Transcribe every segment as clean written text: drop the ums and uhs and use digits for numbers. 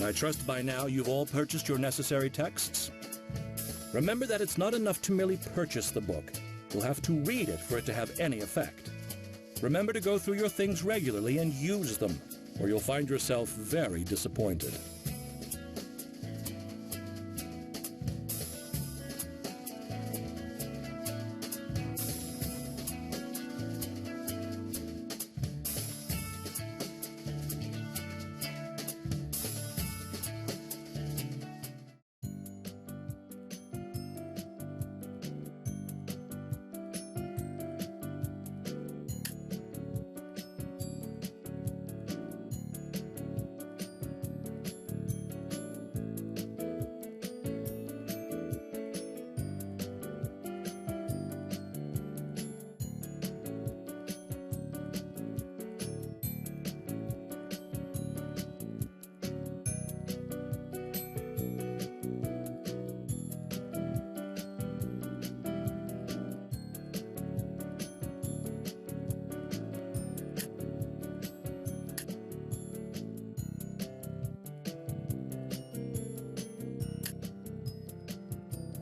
I trust by now you've all purchased your necessary texts. Remember that it's not enough to merely purchase the book. You'll have to read it for it to have any effect. Remember to go through your things regularly and use them, or you'll find yourself very disappointed.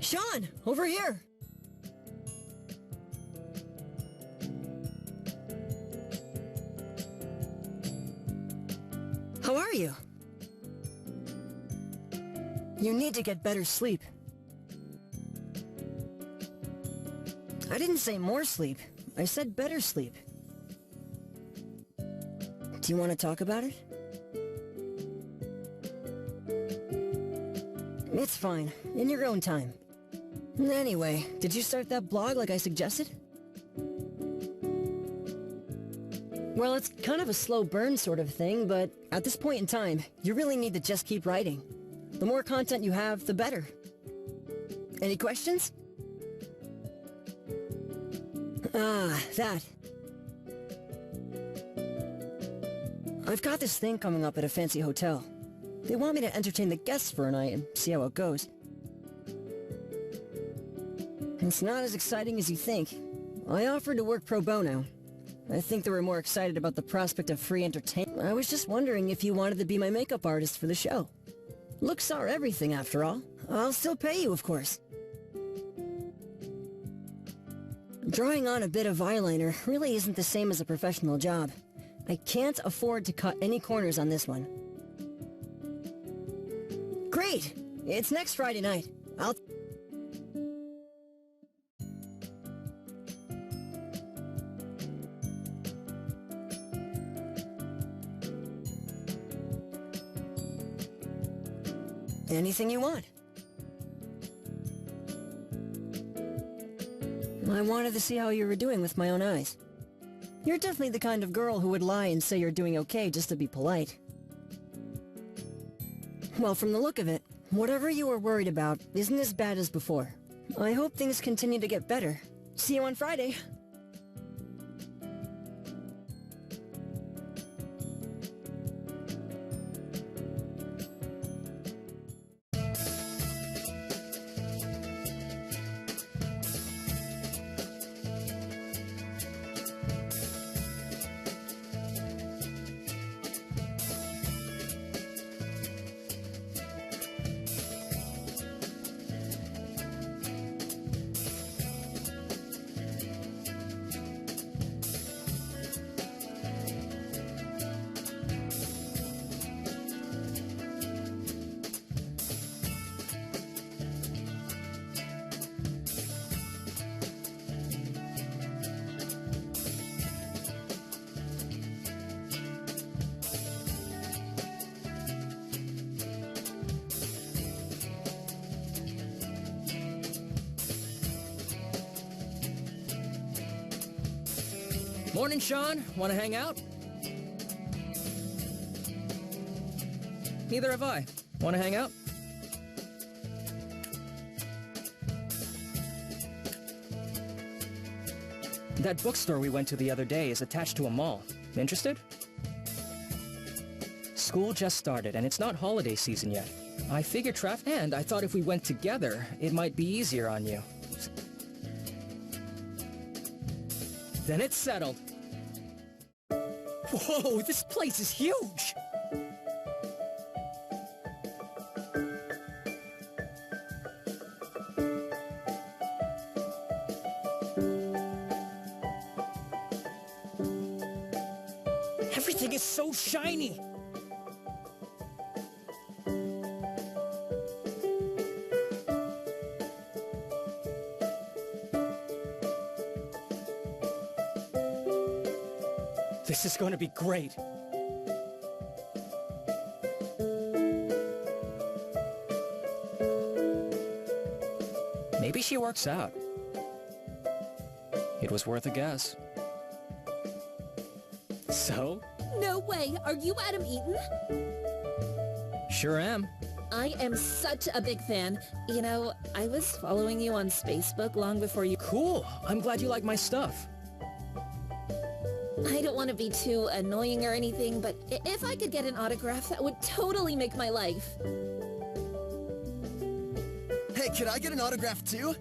Sean, over here! How are you? You need to get better sleep. I didn't say more sleep. I said better sleep. Do you want to talk about it? It's fine. In your own time. Anyway, did you start that blog like I suggested? Well, it's kind of a slow burn sort of thing, but at this point in time, you really need to just keep writing. The more content you have, the better. Any questions? That. I've got this thing coming up at a fancy hotel. They want me to entertain the guests for a night and see how it goes. It's not as exciting as you think. I offered to work pro bono. I think they were more excited about the prospect of free entertainment. I was just wondering if you wanted to be my makeup artist for the show. Looks are everything, after all. I'll still pay you, of course. Drawing on a bit of eyeliner really isn't the same as a professional job. I can't afford to cut any corners on this one. Great! It's next Friday night. I'll... Anything you want. I wanted to see how you were doing with my own eyes. You're definitely the kind of girl who would lie and say you're doing okay just to be polite. Well, from the look of it, whatever you were worried about isn't as bad as before. I hope things continue to get better. See you on Friday. Morning, Sean. Want to hang out? Neither have I. Want to hang out? That bookstore we went to the other day is attached to a mall. Interested? School just started, and it's not holiday season yet. I figured and I thought if we went together, it might be easier on you. Then it's settled. Whoa, this place is huge! Everything is so shiny! This is going to be great. Maybe she works out. It was worth a guess. So? No way! Are you Adam Eaton? Sure am. I am such a big fan. You know, I was following you on Facebook long before you... Cool. I'm glad you like my stuff. I don't want to be too annoying or anything, but if I could get an autograph, that would totally make my life. Hey, could I get an autograph too?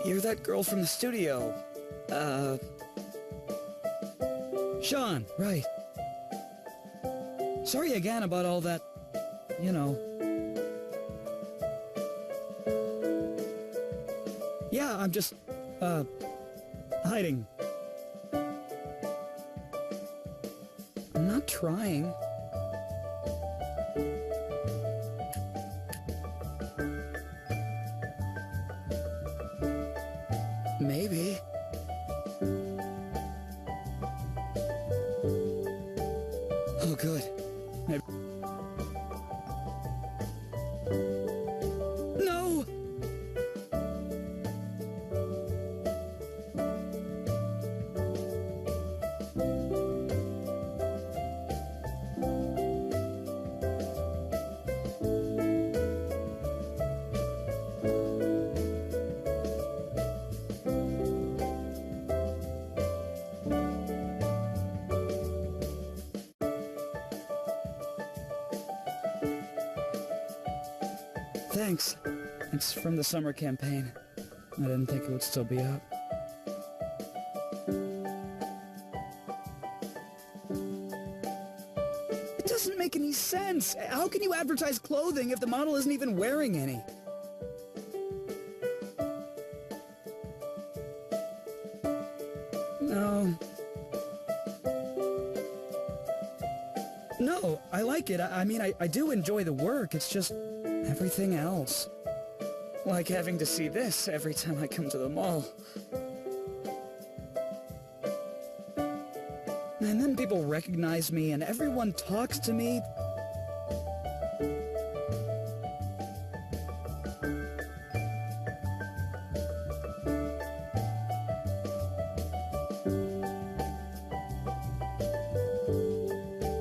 You're that girl from the studio. Sean, right. Sorry again about all that, you know. Yeah, I'm just, hiding. I'm not trying. Maybe. Oh, good. No! Thanks. It's from the summer campaign. I didn't think it would still be up. It doesn't make any sense. How can you advertise clothing if the model isn't even wearing any? No. No, I like it. I mean, I do enjoy the work. It's just everything else. Like having to see this every time I come to the mall. And then people recognize me and everyone talks to me.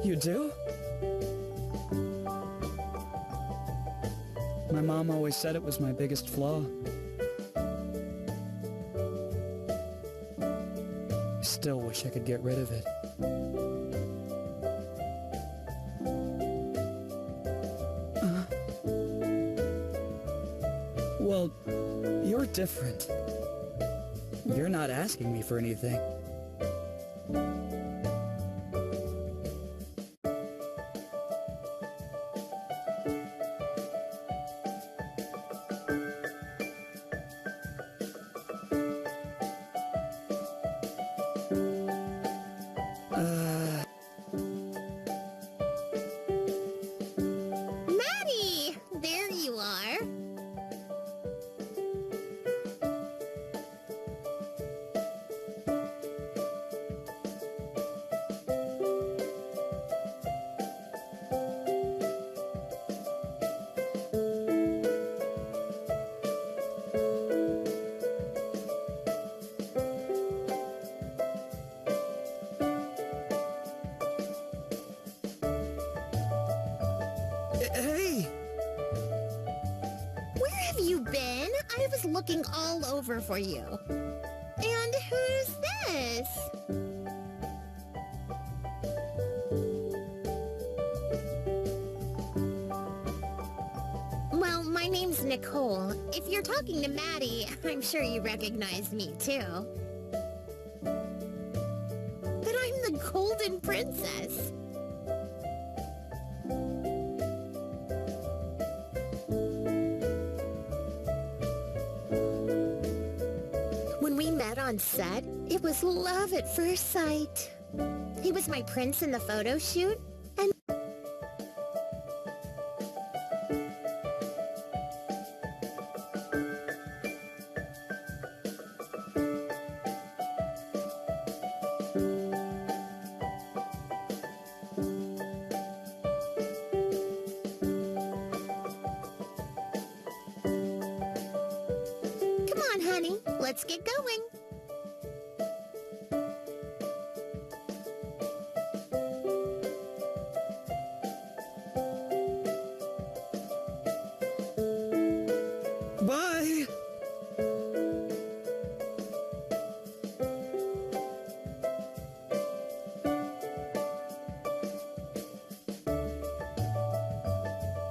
You do? My mom always said it was my biggest flaw. I still wish I could get rid of it. Well, you're different. You're not asking me for anything. Maddie! There you are. Hey! Where have you been? I was looking all over for you. And who's this? Well, my name's Nicole. If you're talking to Maddie, I'm sure you recognize me too. But I'm the Golden Princess. When we met on set, it was love at first sight. He was my prince in the photo shoot, and come on, honey, let's get going. Bye!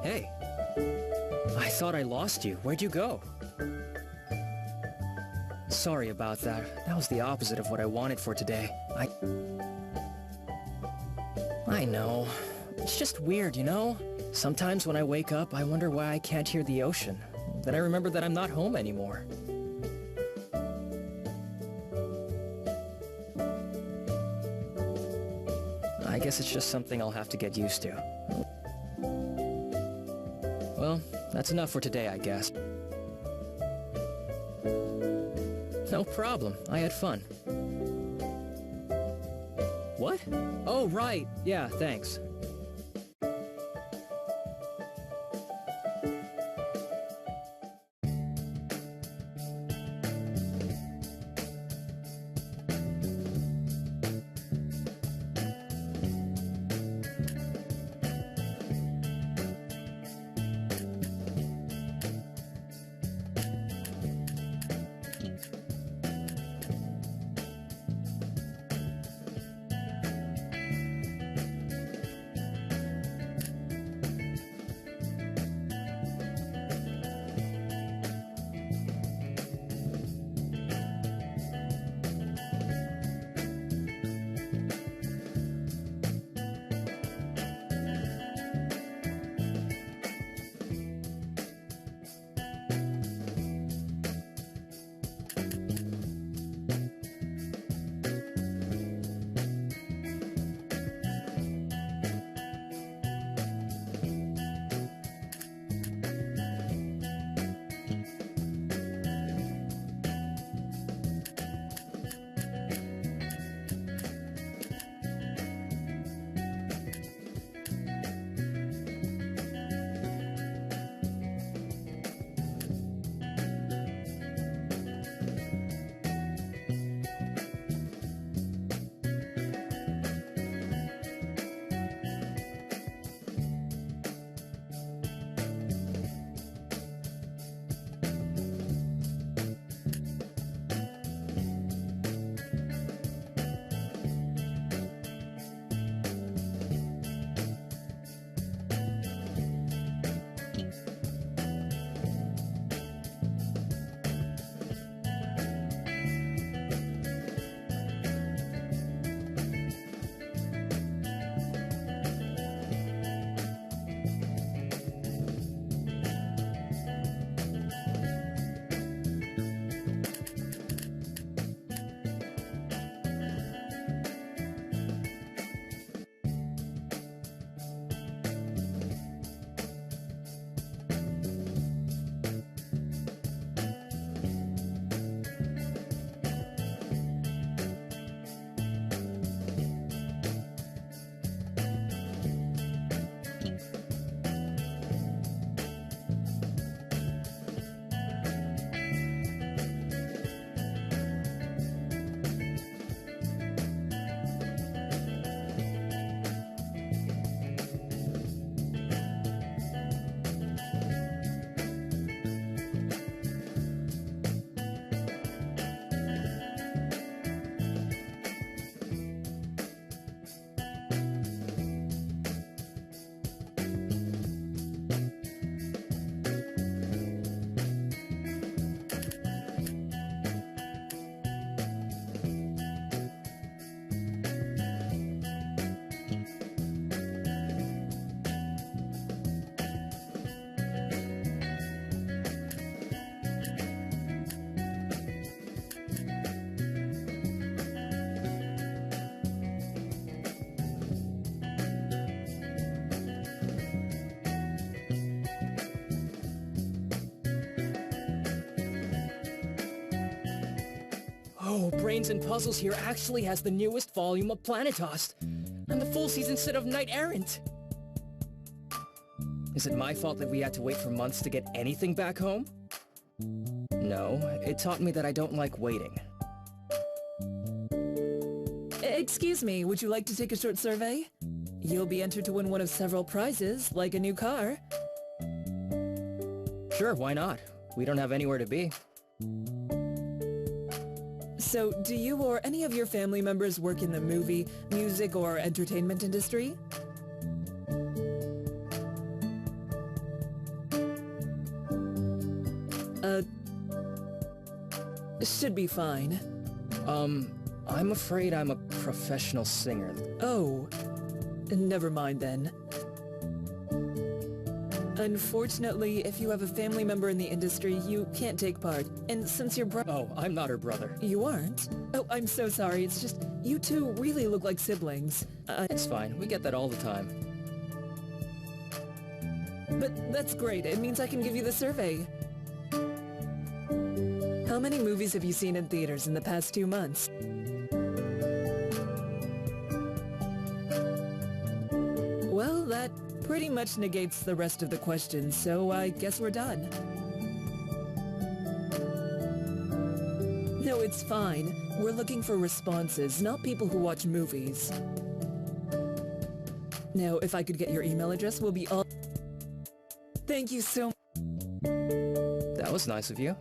Hey. I thought I lost you. Where'd you go? Sorry about that. That was the opposite of what I wanted for today. I know. It's just weird, you know? Sometimes when I wake up, I wonder why I can't hear the ocean. Then I remember that I'm not home anymore. I guess it's just something I'll have to get used to. Well, that's enough for today, I guess. No problem. I had fun. What? Oh, right. Yeah, thanks. Oh, Brains and Puzzles here actually has the newest volume of Planetost, and the full season set of Knight Errant. Is it my fault that we had to wait for months to get anything back home? No, it taught me that I don't like waiting. Excuse me, would you like to take a short survey? You'll be entered to win one of several prizes, like a new car. Sure, why not? We don't have anywhere to be. So, do you or any of your family members work in the movie, music, or entertainment industry? Should be fine. I'm afraid I'm a professional singer. Oh, never mind then. Unfortunately, if you have a family member in the industry, you can't take part. And since your Oh, I'm not her brother. You aren't? Oh, I'm so sorry. It's just, you two really look like siblings. It's fine. We get that all the time. But that's great. It means I can give you the survey. How many movies have you seen in theaters in the past 2 months? Well, that pretty much negates the rest of the questions, so I guess we're done. No, it's fine. We're looking for responses, not people who watch movies. Now, if I could get your email address, we'll be all... Thank you so much. That was nice of you.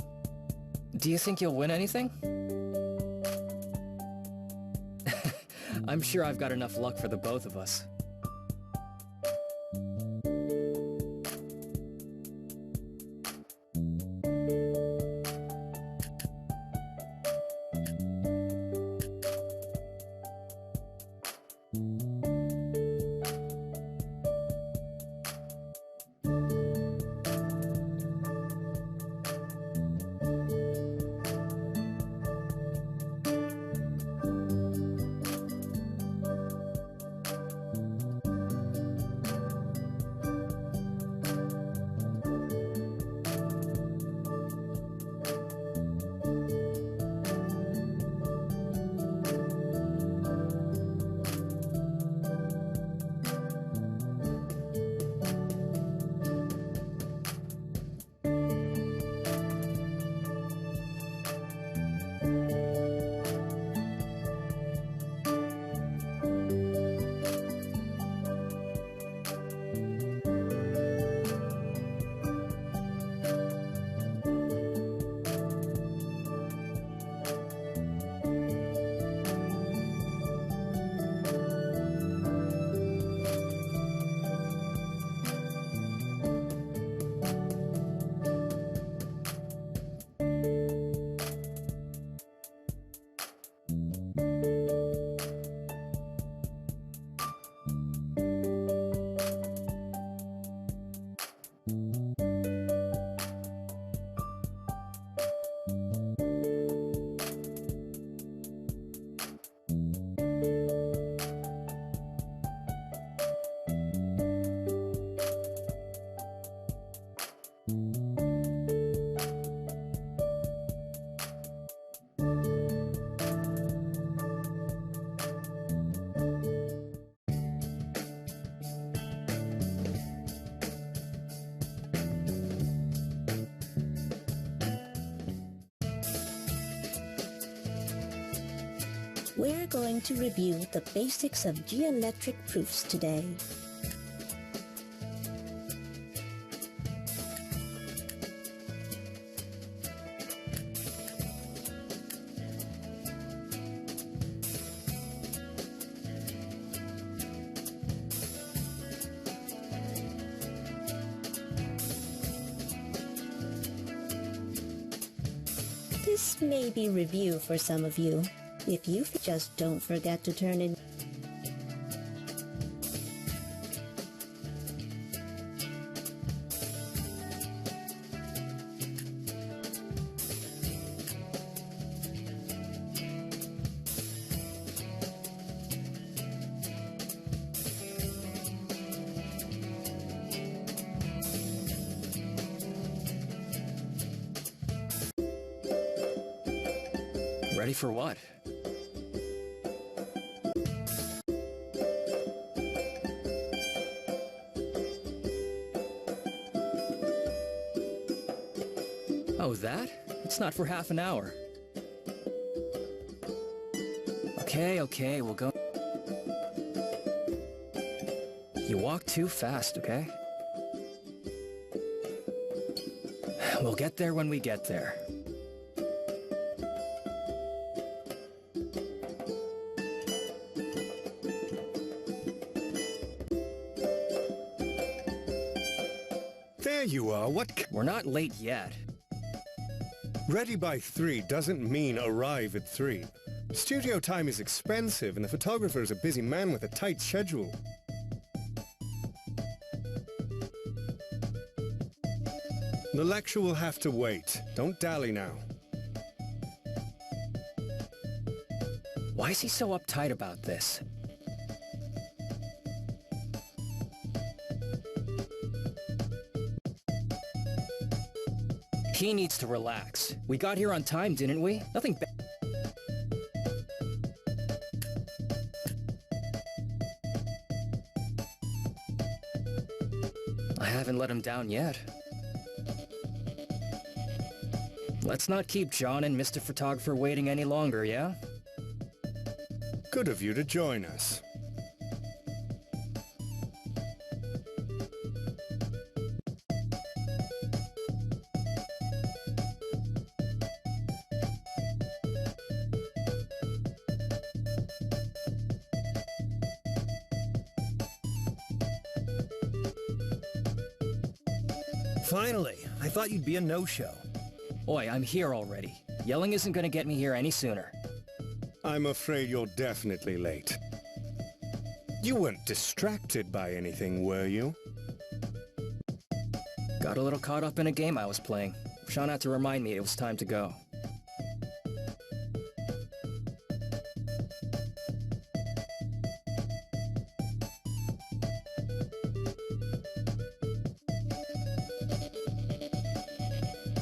Do you think you'll win anything? I'm sure I've got enough luck for the both of us. We're going to review the basics of geometric proofs today. This may be review for some of you. If you just don't forget to turn in Ready for what? Oh, that? It's not for half an hour. Okay, we'll go. You walk too fast, okay? We'll get there when we get there. There you are, We're not late yet. Ready by 3 doesn't mean arrive at 3. Studio time is expensive, and the photographer is a busy man with a tight schedule. The lecture will have to wait. Don't dally now. Why is he so uptight about this? He needs to relax. We got here on time, didn't we? Nothing bad. I haven't let him down yet. Let's not keep John and Mr. Photographer waiting any longer, yeah? Good of you to join us. Finally, I thought you'd be a no-show. Oi, I'm here already. Yelling isn't gonna get me here any sooner. I'm afraid you're definitely late. You weren't distracted by anything, were you? Got a little caught up in a game I was playing. Sean had to remind me it was time to go.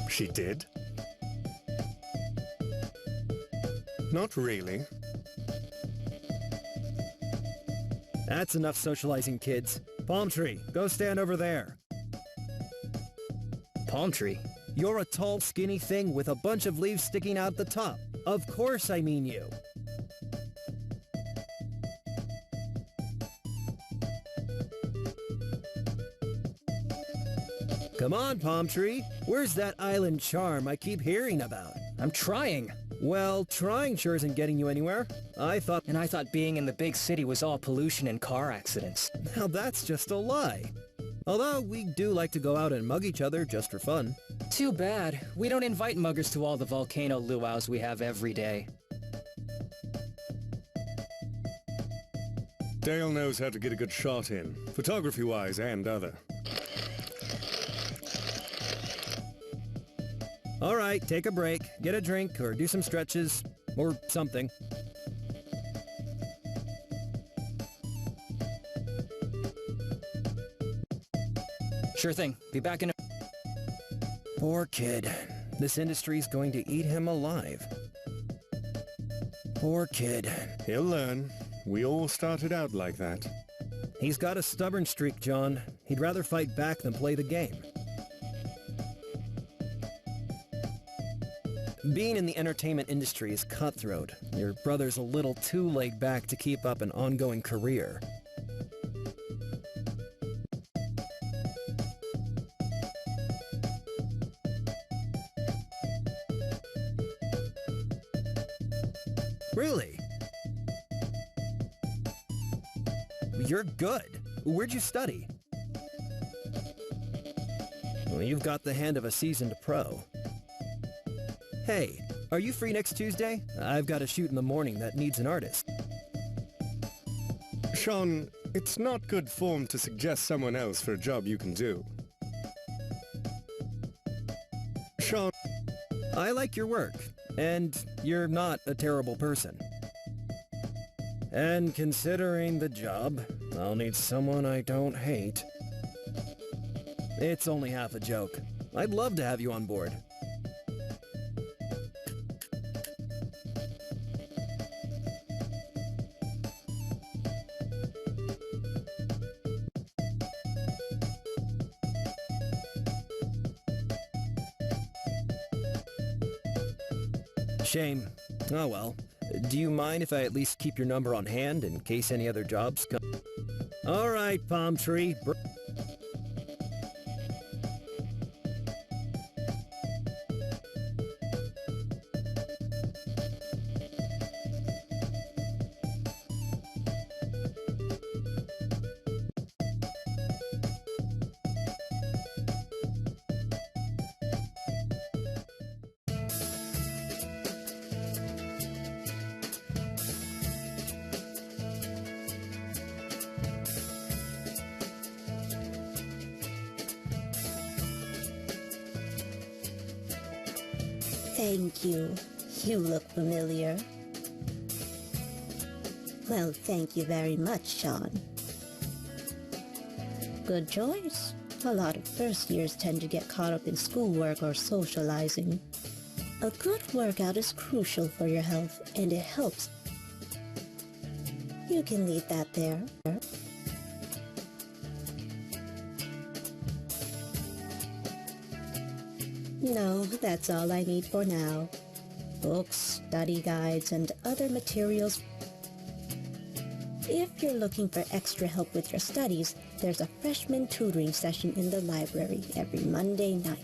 She did? Not really. That's enough socializing, kids. Palm tree, go stand over there. Palm tree? You're a tall, skinny thing with a bunch of leaves sticking out the top. Of course I mean you. Come on, Palm Tree. Where's that island charm I keep hearing about? I'm trying. Well, trying sure isn't getting you anywhere. I thought being in the big city was all pollution and car accidents. Now that's just a lie. Although we do like to go out and mug each other just for fun. Too bad. We don't invite muggers to all the volcano luau's we have every day. Dale knows how to get a good shot in, photography-wise and other. All right, take a break, get a drink, or do some stretches, or something. Sure thing. Be back in a... Poor kid. This industry's going to eat him alive. Poor kid. He'll learn. We all started out like that. He's got a stubborn streak, John. He'd rather fight back than play the game. Being in the entertainment industry is cutthroat. Your brother's a little too laid back to keep up an ongoing career. Really? You're good. Where'd you study? Well, you've got the hand of a seasoned pro. Hey, are you free next Tuesday? I've got a shoot in the morning that needs an artist. Sean, it's not good form to suggest someone else for a job you can do. Sean, I like your work, and you're not a terrible person. And considering the job, I'll need someone I don't hate. It's only half a joke. I'd love to have you on board. Shame. Oh well. Do you mind if I at least keep your number on hand in case any other jobs come? All right, Palm Tree. Thank you. You look familiar. Well, thank you very much, Sean. Good choice. A lot of first years tend to get caught up in schoolwork or socializing. A good workout is crucial for your health, and it helps. You can leave that there. No, that's all I need for now. Books, study guides, and other materials. If you're looking for extra help with your studies, there's a freshman tutoring session in the library every Monday night.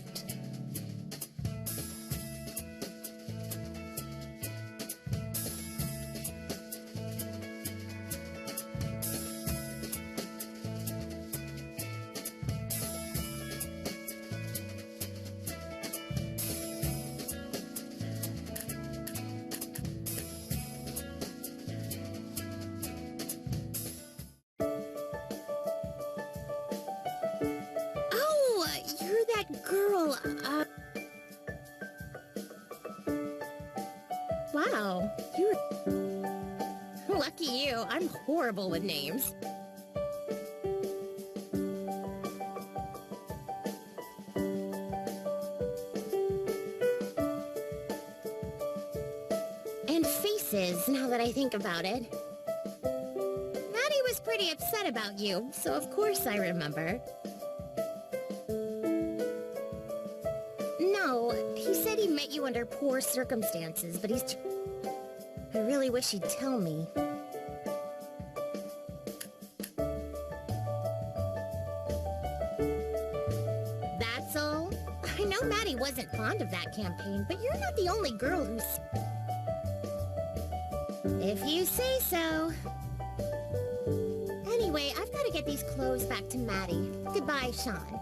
Girl, wow, you're... Lucky you, I'm horrible with names. And faces, now that I think about it. Maddie was pretty upset about you, so of course I remember. No, he said he met you under poor circumstances, but he's... I really wish he'd tell me. That's all? I know Maddie wasn't fond of that campaign, but you're not the only girl who's... If you say so. Anyway, I've got to get these clothes back to Maddie. Goodbye, Sean.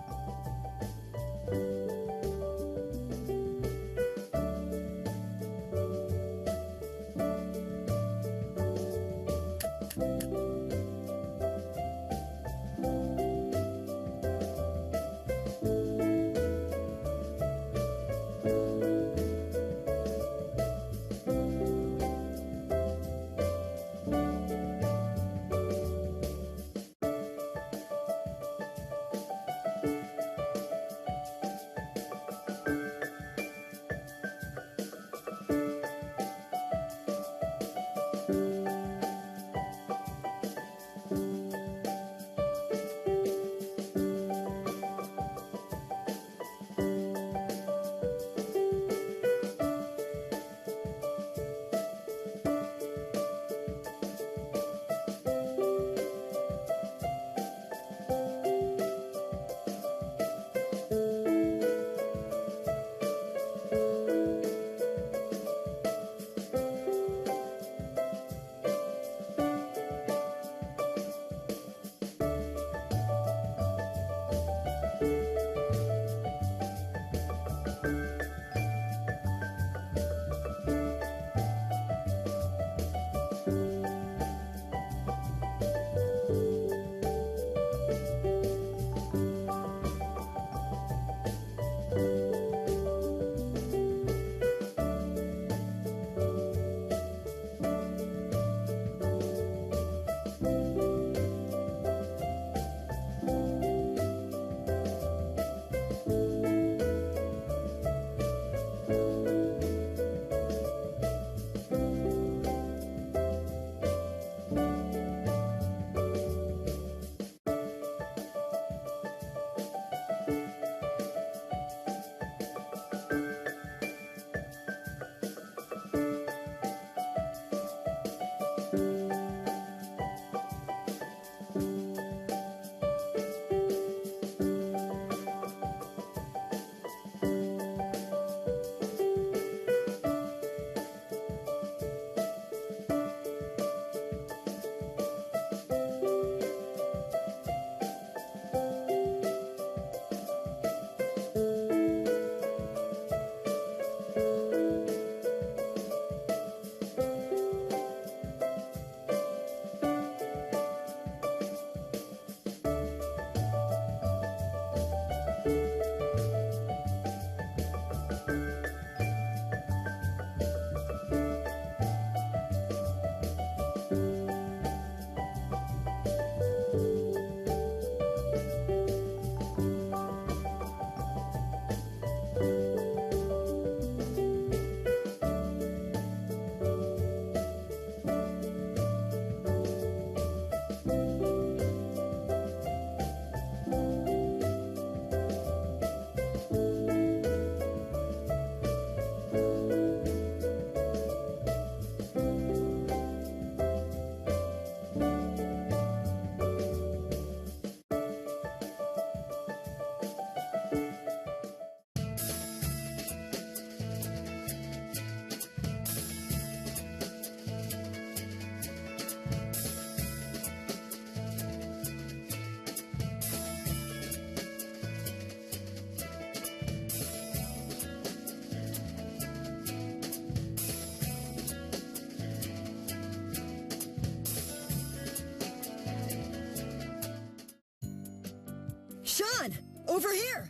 Sean! Over here!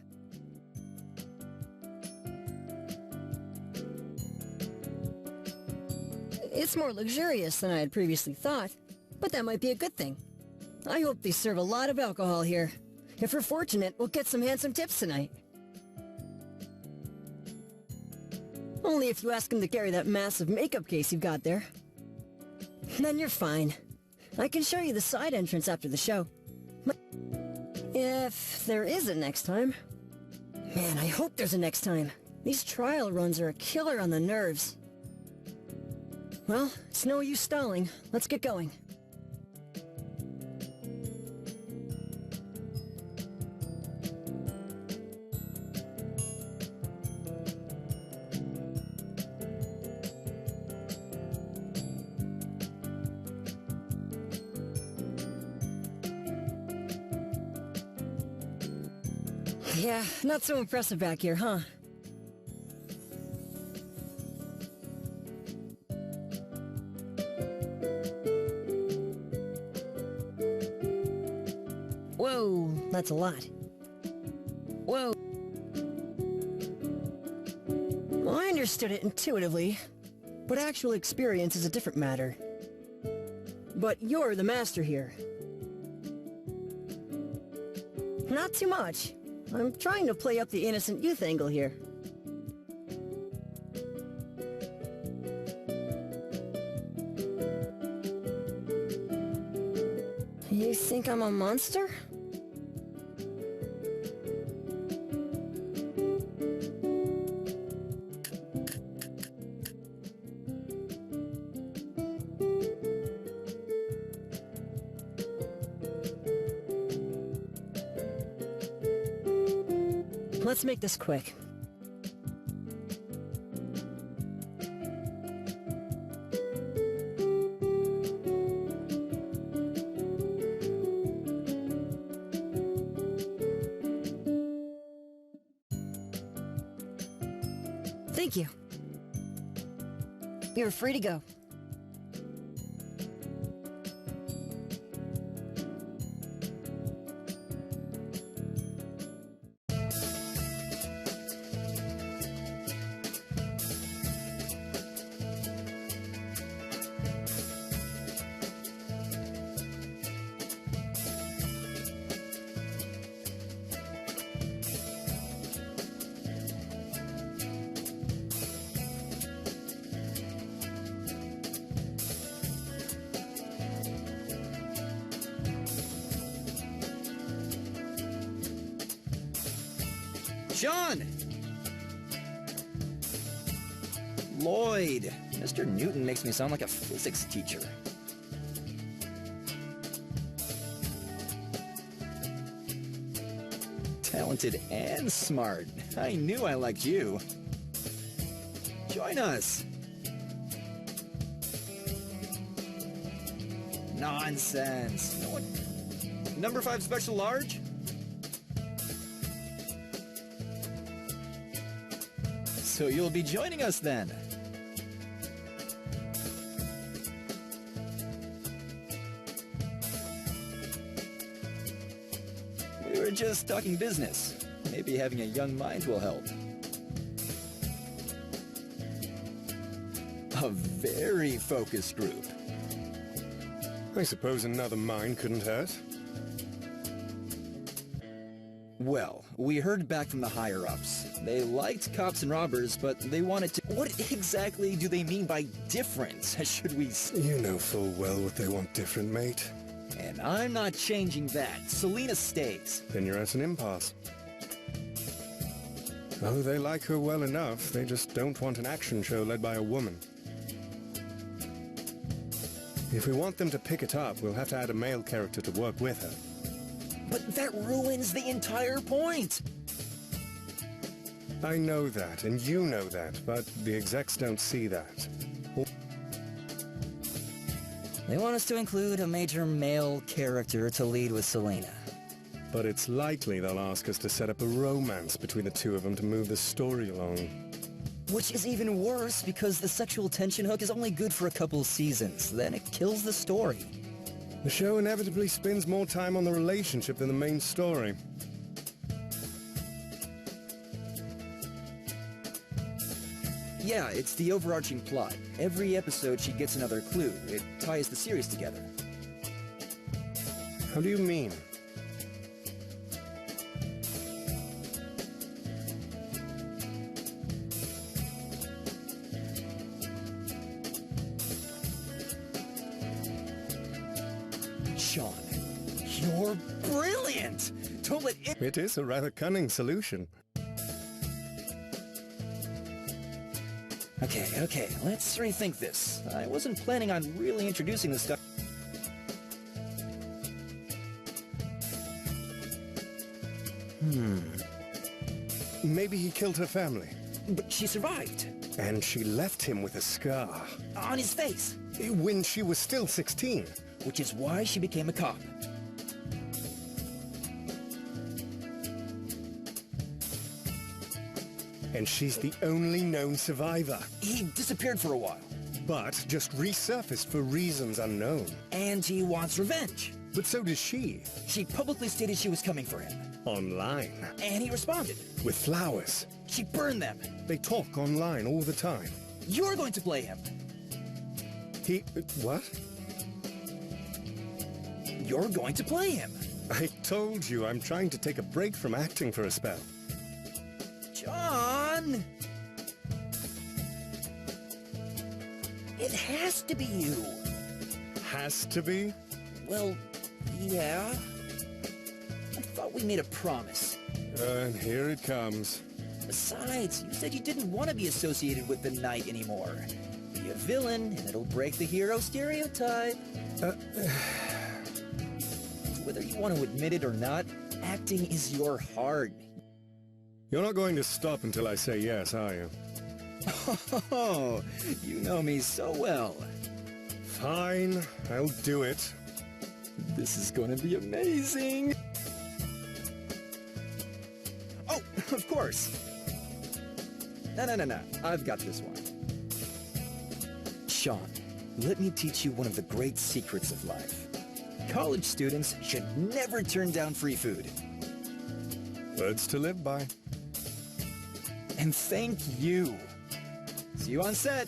It's more luxurious than I had previously thought, but that might be a good thing. I hope they serve a lot of alcohol here. If we're fortunate, we'll get some handsome tips tonight. Only if you ask him to carry that massive makeup case you've got there. Then you're fine. I can show you the side entrance after the show. If there is a next time. Man, I hope there's a next time. These trial runs are a killer on the nerves. Well, it's no use stalling. Let's get going. Yeah, not so impressive back here, huh? Whoa, that's a lot. Whoa. Well, I understood it intuitively, but actual experience is a different matter. But you're the master here. Not too much. I'm trying to play up the innocent youth angle here. You think I'm a monster? Let's make this quick. Thank you. You're free to go. Sean! Lloyd! Mr. Newton makes me sound like a physics teacher. Talented and smart. I knew I liked you. Join us! Nonsense. No one... Number 5 special large? So you'll be joining us then. We were just talking business. Maybe having a young mind will help. A very focused group. I suppose another mind couldn't hurt. Well, we heard back from the higher-ups. They liked cops and robbers, but they wanted to... What exactly do they mean by different, should we... You know full well what they want different, mate. And I'm not changing that. Selena stays. Then you're at an impasse. Oh, they like her well enough. They just don't want an action show led by a woman. If we want them to pick it up, we'll have to add a male character to work with her. But that ruins the entire point! I know that, and you know that, but the execs don't see that. They want us to include a major male character to lead with Selena. But it's likely they'll ask us to set up a romance between the two of them to move the story along. Which is even worse because the sexual tension hook is only good for a couple seasons. Then it kills the story. The show inevitably spends more time on the relationship than the main story. Yeah, it's the overarching plot. Every episode she gets another clue. It ties the series together. How do you mean? Sean, you're brilliant! Don't let it... It is a rather cunning solution. Okay, let's rethink this. I wasn't planning on really introducing this stuff. Maybe he killed her family. But she survived. And she left him with a scar. On his face. When she was still 16. Which is why she became a cop. And she's the only known survivor. He disappeared for a while. But just resurfaced for reasons unknown. And he wants revenge. But so does she. She publicly stated she was coming for him. Online. And he responded. With flowers. She burned them. They talk online all the time. You're going to play him. What? You're going to play him. I told you I'm trying to take a break from acting for a spell. John! It has to be you. Has to be? Well, yeah. I thought we made a promise. And here it comes. Besides, you said you didn't want to be associated with the Knight anymore. Be a villain, and it'll break the hero stereotype. Whether you want to admit it or not, acting is your heart. You're not going to stop until I say yes, are you? Oh, you know me so well. Fine, I'll do it. This is going to be amazing. Oh, of course. No. I've got this one. Sean, let me teach you one of the great secrets of life. College students should never turn down free food. Words to live by. And thank you. See you on set.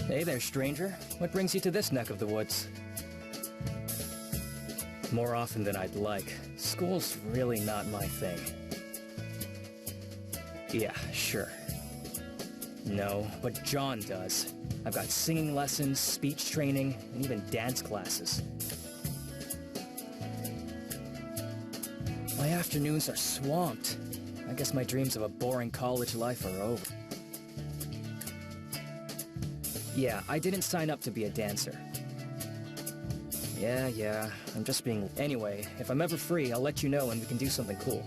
Hey there, stranger. What brings you to this neck of the woods? More often than I'd like. School's really not my thing. Yeah, sure. No, but John does. I've got singing lessons, speech training, and even dance classes. My afternoons are swamped. I guess my dreams of a boring college life are over. Yeah, I didn't sign up to be a dancer. Yeah, I'm just being... Anyway, if I'm ever free, I'll let you know and we can do something cool.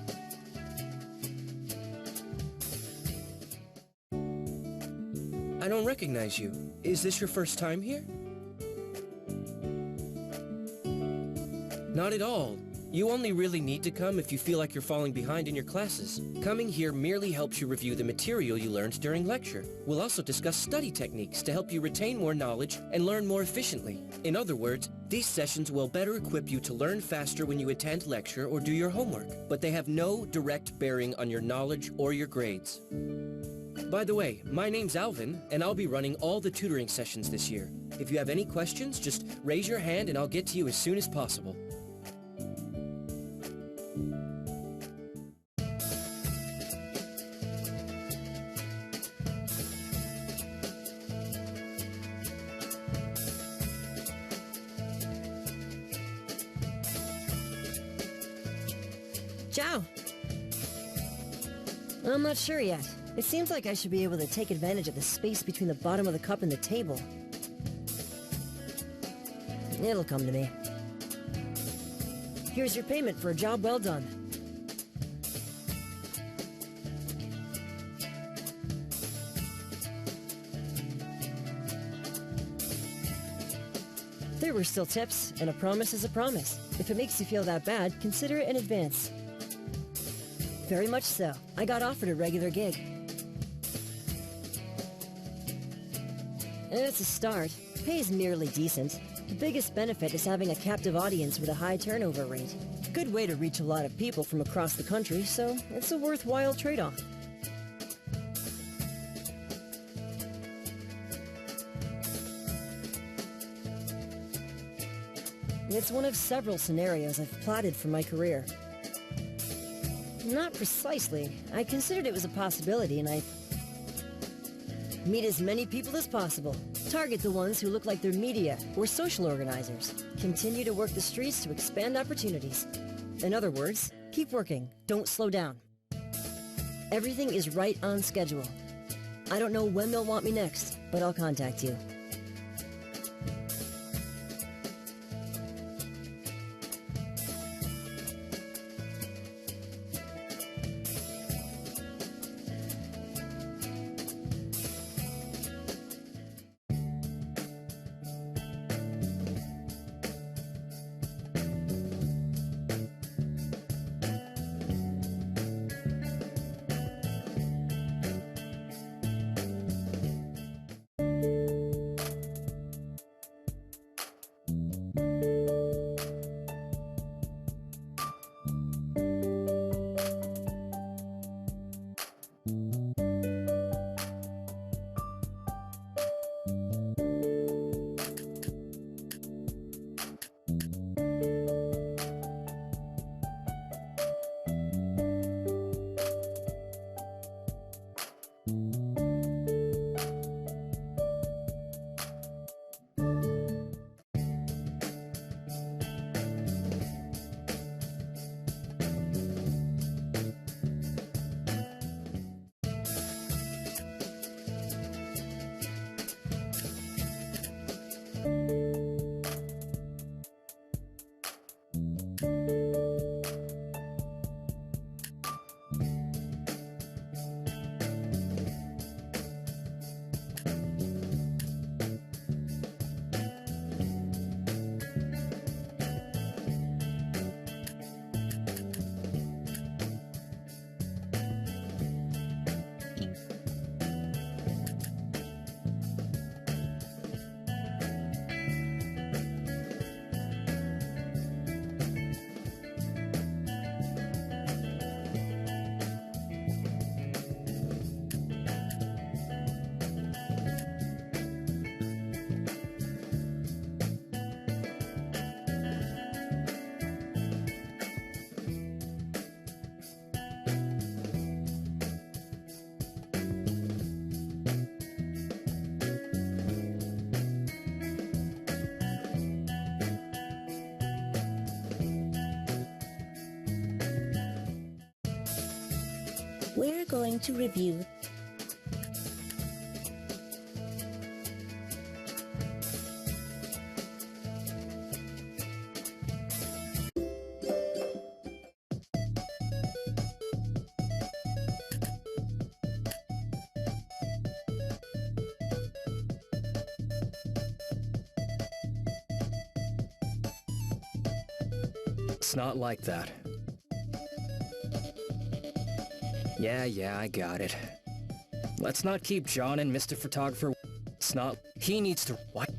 I don't recognize you. Is this your first time here? Not at all. You only really need to come if you feel like you're falling behind in your classes. Coming here merely helps you review the material you learned during lecture. We'll also discuss study techniques to help you retain more knowledge and learn more efficiently. In other words, these sessions will better equip you to learn faster when you attend lecture or do your homework, but they have no direct bearing on your knowledge or your grades. By the way, my name's Alvin, and I'll be running all the tutoring sessions this year. If you have any questions, just raise your hand and I'll get to you as soon as possible. Ciao! I'm not sure yet. It seems like I should be able to take advantage of the space between the bottom of the cup and the table. It'll come to me. Here's your payment for a job well done. There were still tips, and a promise is a promise. If it makes you feel that bad, consider it in advance. Very much so. I got offered a regular gig. It's a start. Pay is merely decent. The biggest benefit is having a captive audience with a high turnover rate. Good way to reach a lot of people from across the country, so it's a worthwhile trade-off. It's one of several scenarios I've plotted for my career. Not precisely. I considered it was a possibility, and I meet as many people as possible. Target the ones who look like they're media or social organizers. Continue to work the streets to expand opportunities. In other words, keep working. Don't slow down. Everything is right on schedule. I don't know when they'll want me next, but I'll contact you. We're going to review It's not like that. Yeah, I got it. Let's not keep John and Mr. Photographer. It's not. He needs to. What?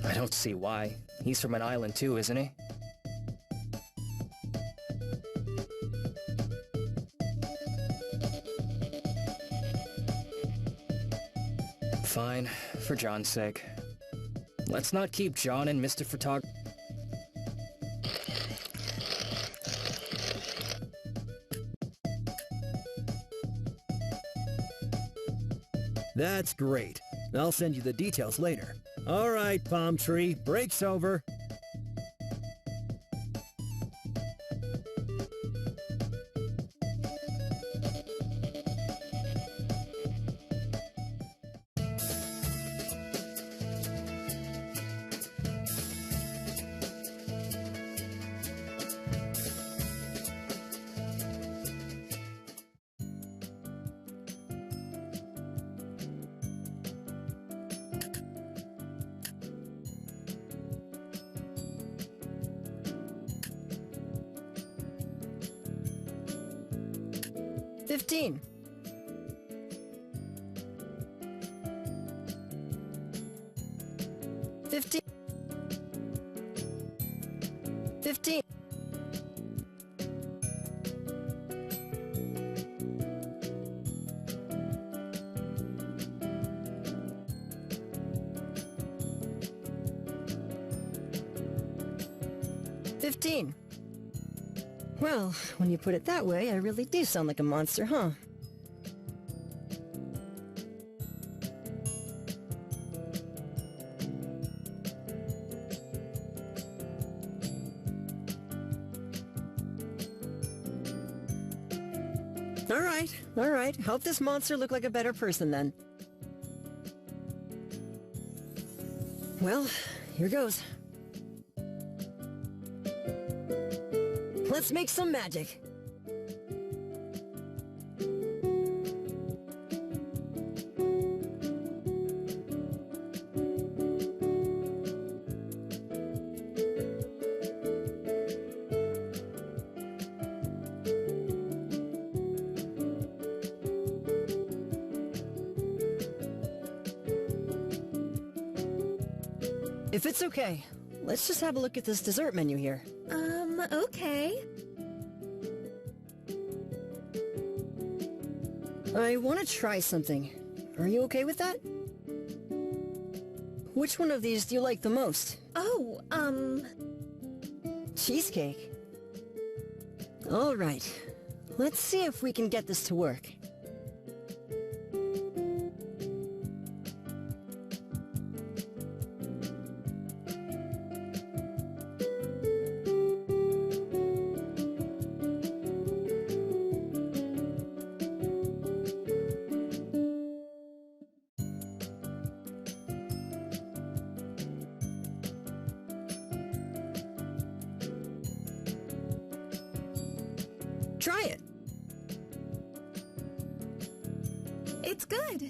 I don't see why. He's from an island too, isn't he? Fine, for John's sake. Let's not keep John and Mr. Photog... That's great. I'll send you the details later. All right, Palm Tree, break's over. $15. 15. 15. 15. Well, when you put it that way, I really do sound like a monster, huh? All right. Help this monster look like a better person, then. Well, here goes. Let's make some magic. If it's okay, let's just have a look at this dessert menu here. Okay. I want to try something. Are you okay with that? Which one of these do you like the most? Oh, Cheesecake. All right. Let's see if we can get this to work. Try it. it's good.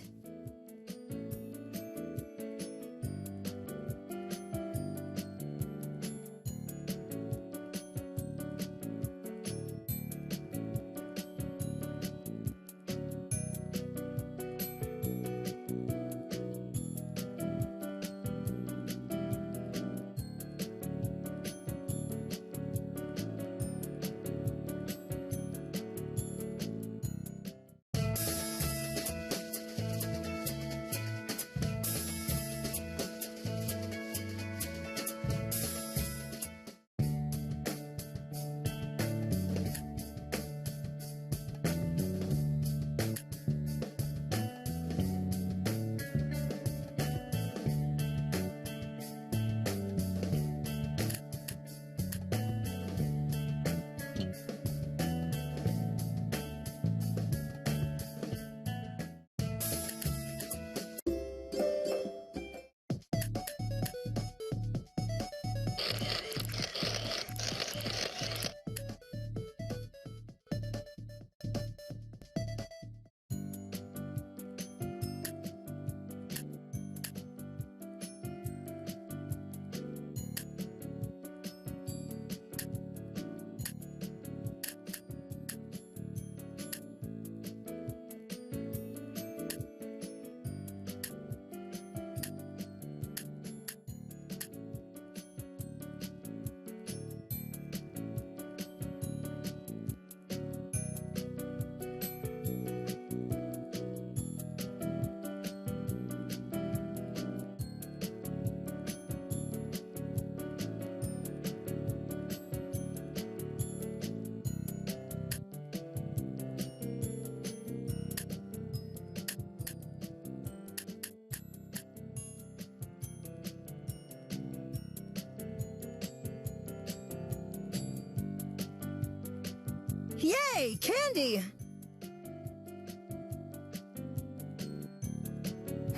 Hey, Candy!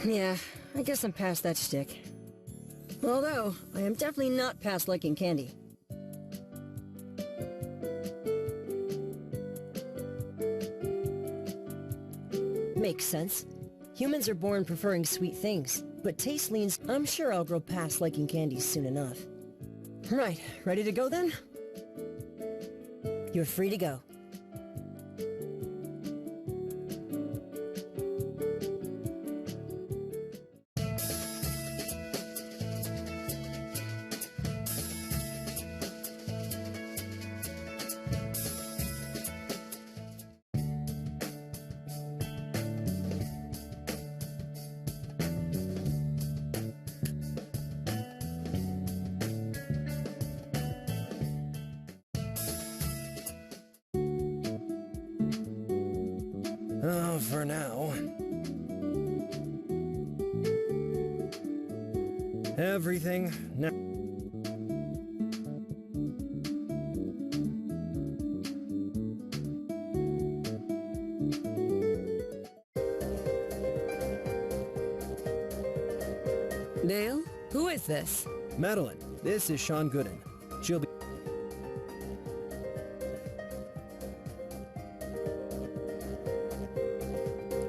Yeah, I guess I'm past that shtick. Although, I am definitely not past liking candy. Makes sense. Humans are born preferring sweet things, but taste leans. I'm sure I'll grow past liking candy soon enough. Right, ready to go then? You're free to go. Oh, for now. Everything now. Dale, who is this? Madeline, this is Sean Gooden. She'll be...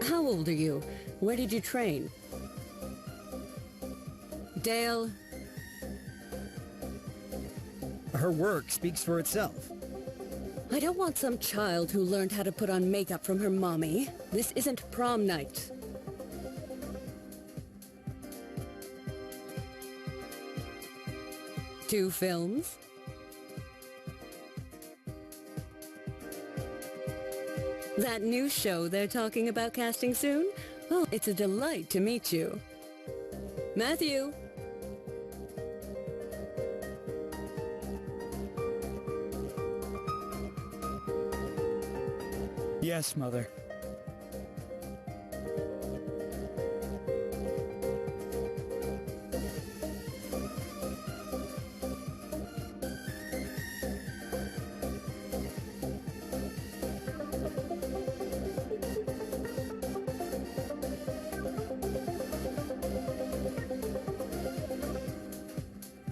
How old are you? Where did you train? Dale? Her work speaks for itself. I don't want some child who learned how to put on makeup from her mommy. This isn't prom night. Two films? That new show they're talking about casting soon? Well, it's a delight to meet you. Matthew! Yes, Mother.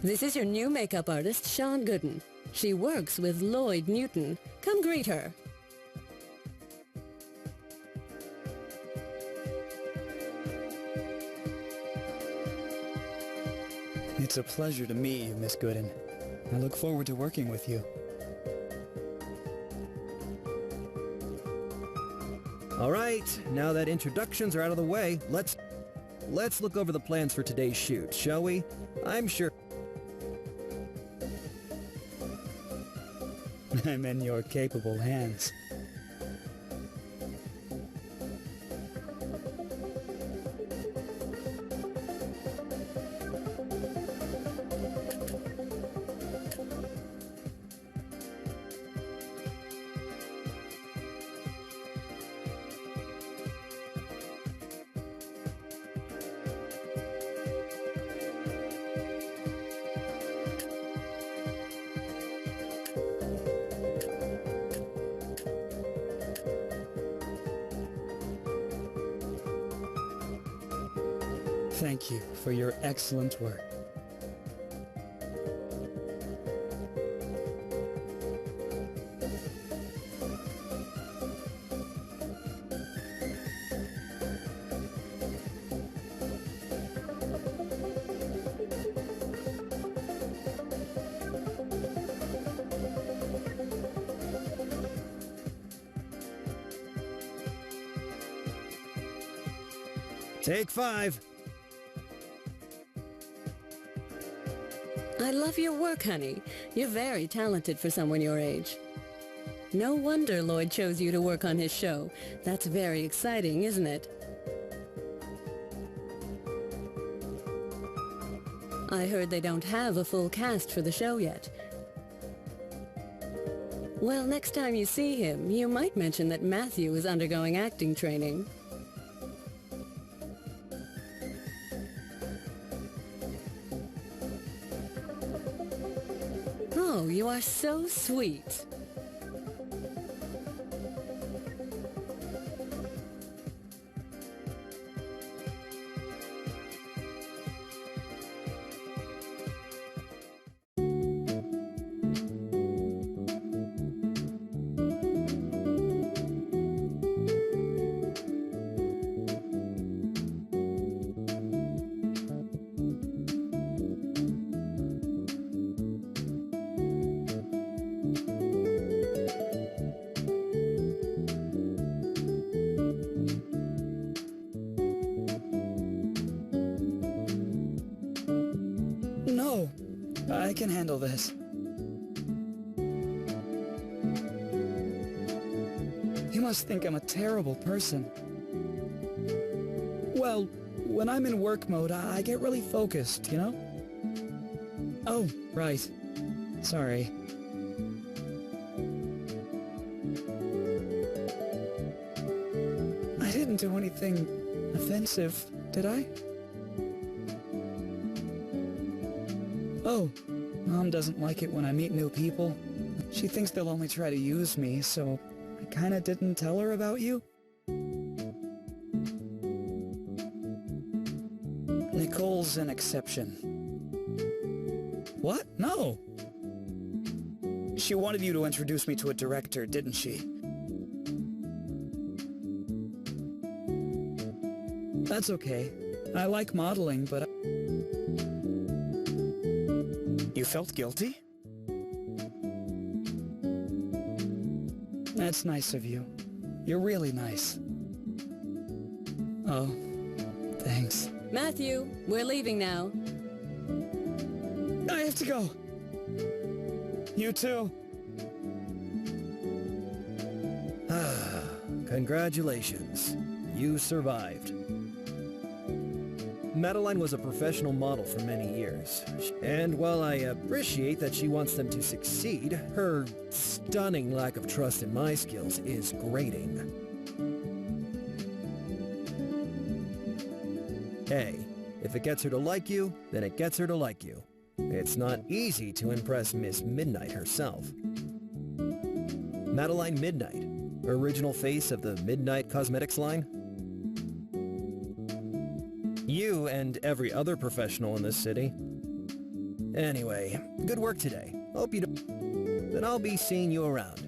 This is your new makeup artist, Sean Gooden. She works with Lloyd Newton. Come greet her. It's a pleasure to meet you, Miss Gooden. I look forward to working with you. All right, now that introductions are out of the way, let's look over the plans for today's shoot, shall we? I'm sure... I'm in your capable hands. Thank you for your excellent work. Take 5. I love your work, honey. You're very talented for someone your age. No wonder Lloyd chose you to work on his show. That's very exciting, isn't it? I heard they don't have a full cast for the show yet. Well, next time you see him, you might mention that Matthew is undergoing acting training. Oh, you are so sweet. can handle this. You must think I'm a terrible person. Well, when I'm in work mode, I get really focused, you know? Oh, right. Sorry. I didn't do anything offensive, did I? Oh, Mom doesn't like it when I meet new people. She thinks they'll only try to use me, so I kinda didn't tell her about you. Nicole's an exception. What? No! She wanted you to introduce me to a director, didn't she? That's okay. I like modeling, but... You felt guilty? That's nice of you. You're really nice. Oh, thanks. Matthew, we're leaving now. I have to go. You too. Congratulations. You survived. Madeline was a professional model for many years, and while I appreciate that she wants them to succeed, her stunning lack of trust in my skills is grating. Hey, if it gets her to like you, then it gets her to like you. It's not easy to impress Miss Midnight herself. Madeline Midnight, original face of the Midnight Cosmetics line. You and every other professional in this city. Anyway, good work today. Hope you do. Then I'll be seeing you around.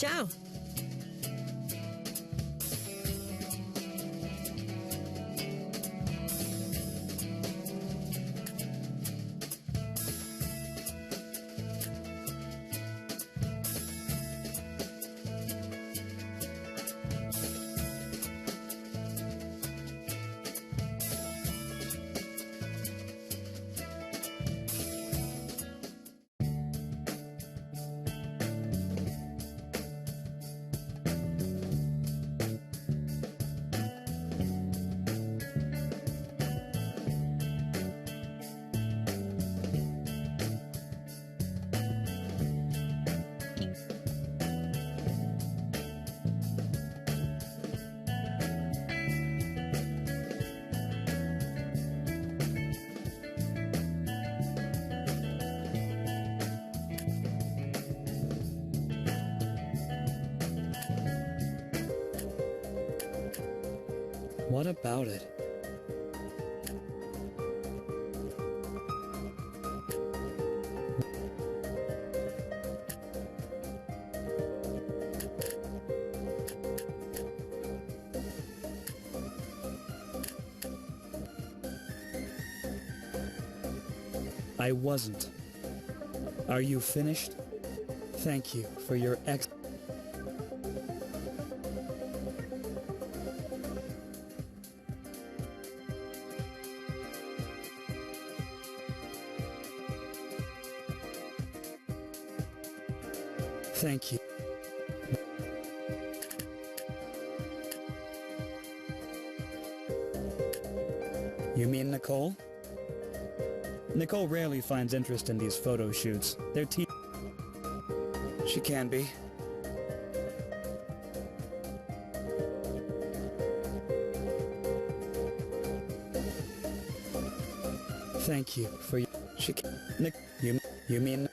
Ciao. What about it? I wasn't. Are you finished? Thank you for your Thank you. You mean Nicole? Nicole rarely finds interest in these photo shoots. She can be. Thank you for your... Nick, you mean...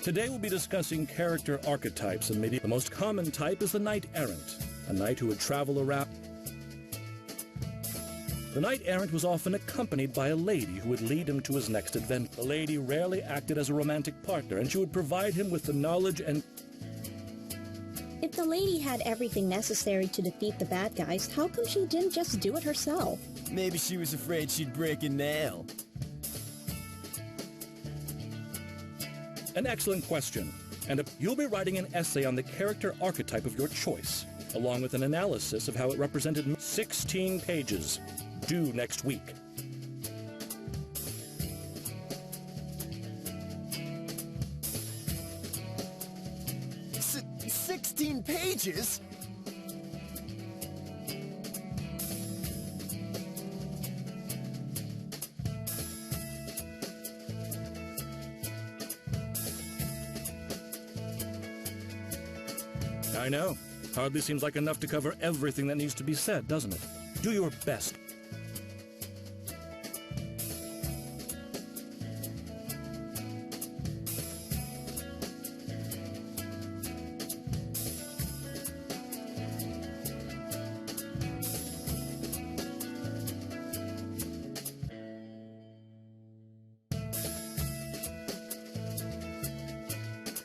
Today we'll be discussing character archetypes and maybe the most common type is the knight errant, a knight who would travel around. The knight errant was often accompanied by a lady who would lead him to his next adventure. The lady rarely acted as a romantic partner, and she would provide him with the knowledge and... If the lady had everything necessary to defeat the bad guys, how come she didn't just do it herself? Maybe she was afraid she'd break a nail. An excellent question, and you'll be writing an essay on the character archetype of your choice, along with an analysis of how it represented 16 pages, due next week. S 16 pages? I know. Hardly seems like enough to cover everything that needs to be said, doesn't it? Do your best.